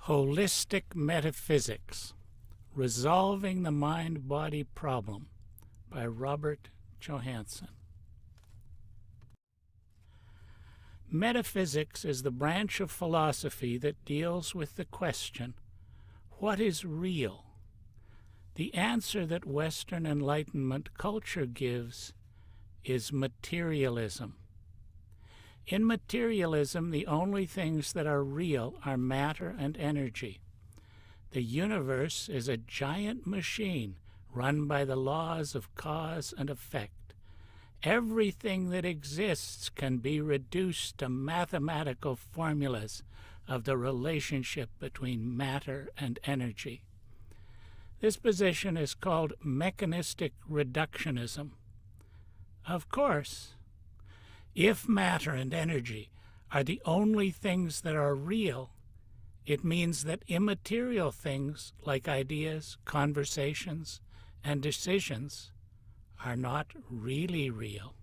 Holistic Metaphysics, Resolving the Mind-Body Problem by Robert Johanson. Metaphysics is the branch of philosophy that deals with the question, what is real? The answer that Western Enlightenment culture gives is materialism. In materialism, the only things that are real are matter and energy. The universe is a giant machine run by the laws of cause and effect. Everything that exists can be reduced to mathematical formulas of the relationship between matter and energy. This position is called mechanistic reductionism. Of course, if matter and energy are the only things that are real, it means that immaterial things like ideas, conversations, and decisions are not really real.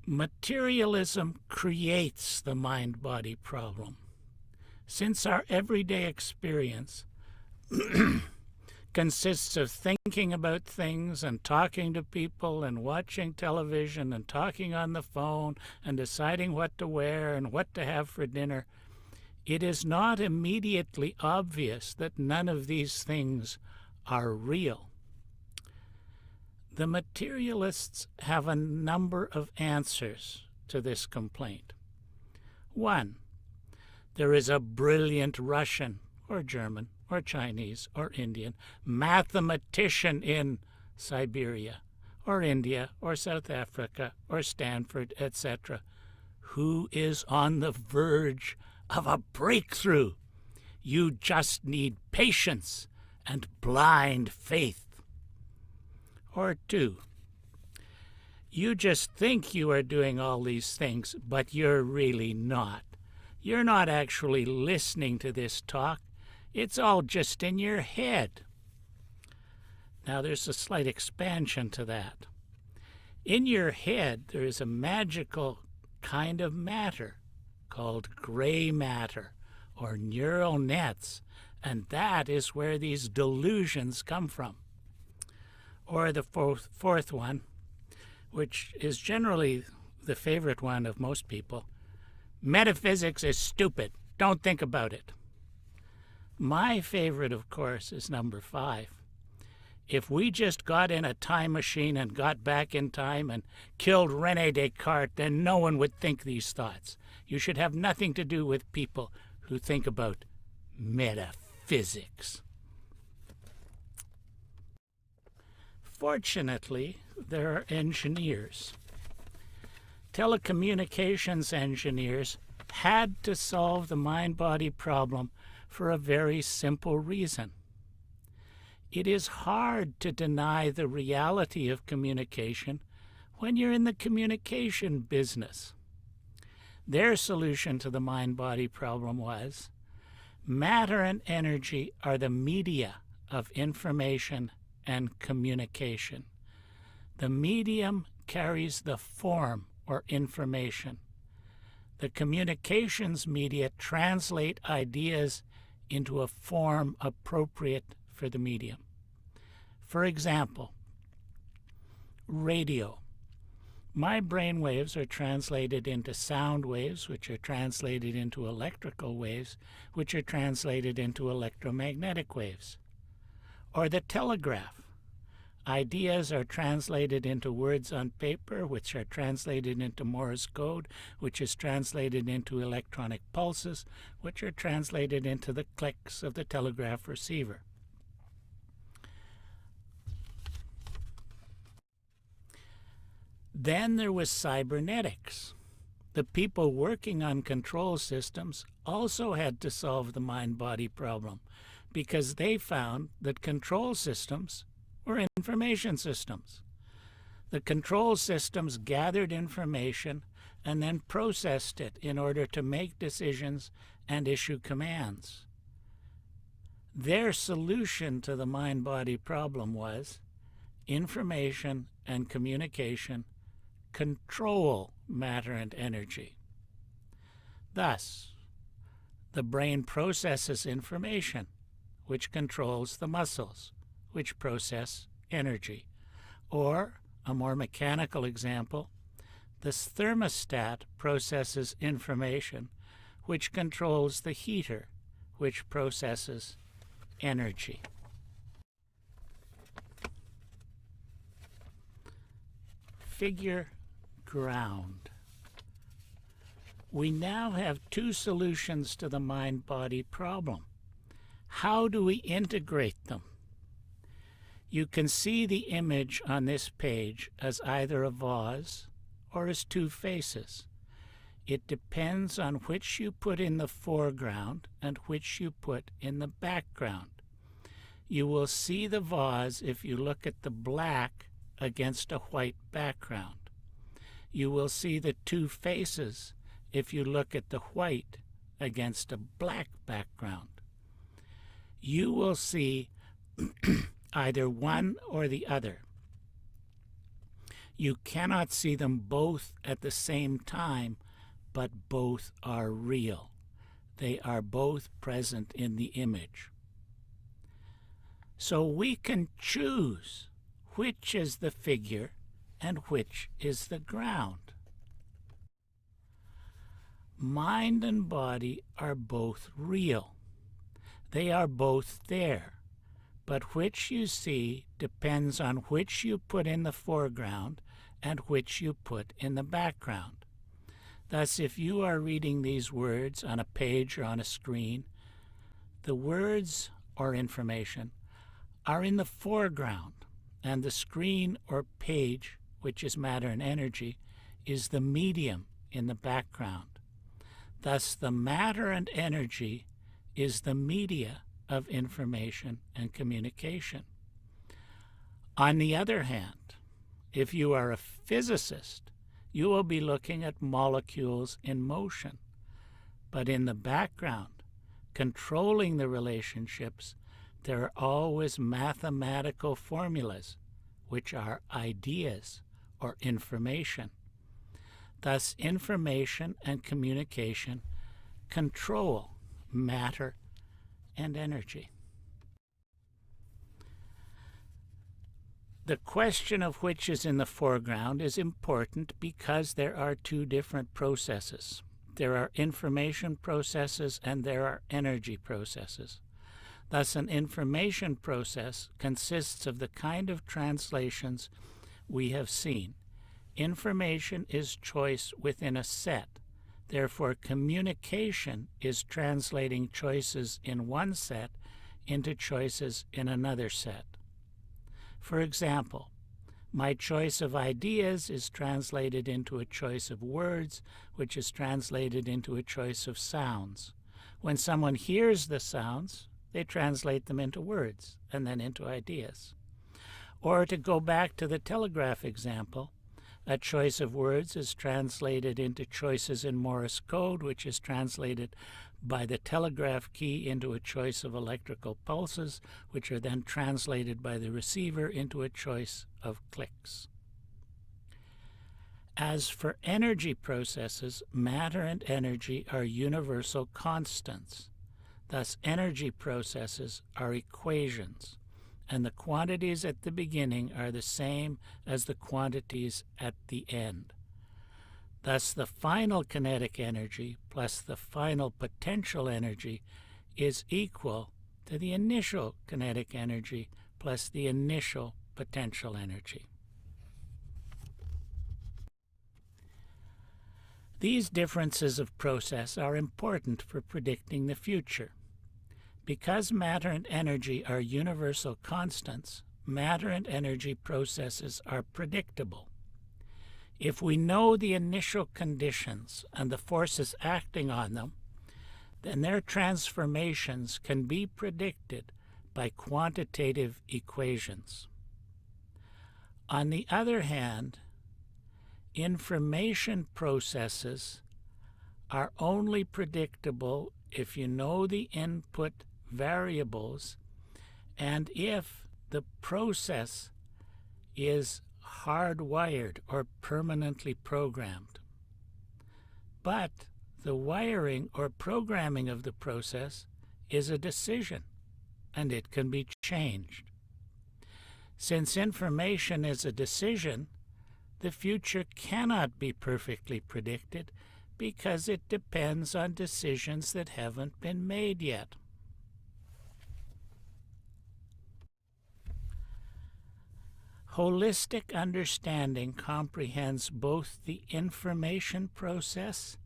Materialism creates the mind-body problem. Since our everyday experience consists of thinking about things and talking to people and watching television and talking on the phone and deciding what to wear and what to have for dinner, it is not immediately obvious that none of these things are real. The materialists have a number of answers to this complaint. 1. There is a brilliant Russian or German or Chinese or Indian mathematician in Siberia or India or South Africa or Stanford, etc., who is on the verge of a breakthrough. You just need patience and blind faith. Or 2, you just think you are doing all these things, but you're really not. You're not actually listening to this talk. It's all just in your head. Now there's a slight expansion to that. In your head, there is a magical kind of matter called gray matter or neural nets, and that is where these delusions come from. Or the fourth one, which is generally the favorite one of most people, metaphysics is stupid. Don't think about it. My favorite, of course, is number 5. If we just got in a time machine and got back in time and killed René Descartes, then no one would think these thoughts. You should have nothing to do with people who think about metaphysics. Fortunately, there are engineers. Telecommunications engineers had to solve the mind-body problem for a very simple reason. It is hard to deny the reality of communication when you're in the communication business. Their solution to the mind-body problem was, matter and energy are the media of information and communication. The medium carries the form or information. The communications media translate ideas into a form appropriate for the medium. For example, radio. My brain waves are translated into sound waves, which are translated into electrical waves, which are translated into electromagnetic waves. Or the telegraph. Ideas are translated into words on paper, which are translated into Morse code, which is translated into electronic pulses, which are translated into the clicks of the telegraph receiver. Then there was cybernetics. The people working on control systems also had to solve the mind-body problem because they found that control systems were information systems. The control systems gathered information and then processed it in order to make decisions and issue commands. Their solution to the mind-body problem was information and communication control matter and energy. Thus, the brain processes information, which controls the muscles, which process energy. Or, a more mechanical example, the thermostat processes information, which controls the heater, which processes energy. Figure ground. We now have two solutions to the mind-body problem. How do we integrate them? You can see the image on this page as either a vase or as two faces. It depends on which you put in the foreground and which you put in the background. You will see the vase if you look at the black against a white background. You will see the two faces if you look at the white against a black background. You will see either one or the other. You cannot see them both at the same time, but both are real. They are both present in the image. So we can choose which is the figure and which is the ground. Mind and body are both real. They are both there, but which you see depends on which you put in the foreground and which you put in the background. Thus, if you are reading these words on a page or on a screen, the words or information are in the foreground, and the screen or page, which is matter and energy, is the medium in the background. Thus, the matter and energy is the media of information and communication. On the other hand, if you are a physicist, you will be looking at molecules in motion. But in the background, controlling the relationships, there are always mathematical formulas, which are ideas or information. Thus, information and communication control matter and energy. The question of which is in the foreground is important because there are two different processes. There are information processes and there are energy processes. Thus, an information process consists of the kind of translations we have seen. Information is choice within a set. Therefore, communication is translating choices in one set into choices in another set. For example, my choice of ideas is translated into a choice of words, which is translated into a choice of sounds. When someone hears the sounds, they translate them into words and then into ideas. Or to go back to the telegraph example, a choice of words is translated into choices in Morse code, which is translated by the telegraph key into a choice of electrical pulses, which are then translated by the receiver into a choice of clicks. As for energy processes, matter and energy are universal constants. Thus, energy processes are equations, and the quantities at the beginning are the same as the quantities at the end. Thus, the final kinetic energy plus the final potential energy is equal to the initial kinetic energy plus the initial potential energy. These differences of process are important for predicting the future. Because matter and energy are universal constants, matter and energy processes are predictable. If we know the initial conditions and the forces acting on them, then their transformations can be predicted by quantitative equations. On the other hand, information processes are only predictable if you know the input variables and if the process is hardwired or permanently programmed. But The wiring or programming of the process is a decision, and it can be changed. Since information is a decision, the future cannot be perfectly predicted because it depends on decisions that haven't been made yet. Holistic understanding comprehends both the information process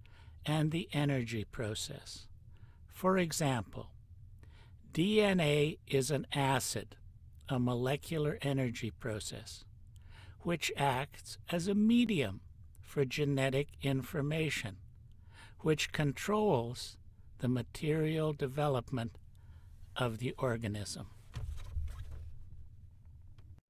and the energy process. For example, DNA is an acid, a molecular energy process, which acts as a medium for genetic information, which controls the material development of the organism.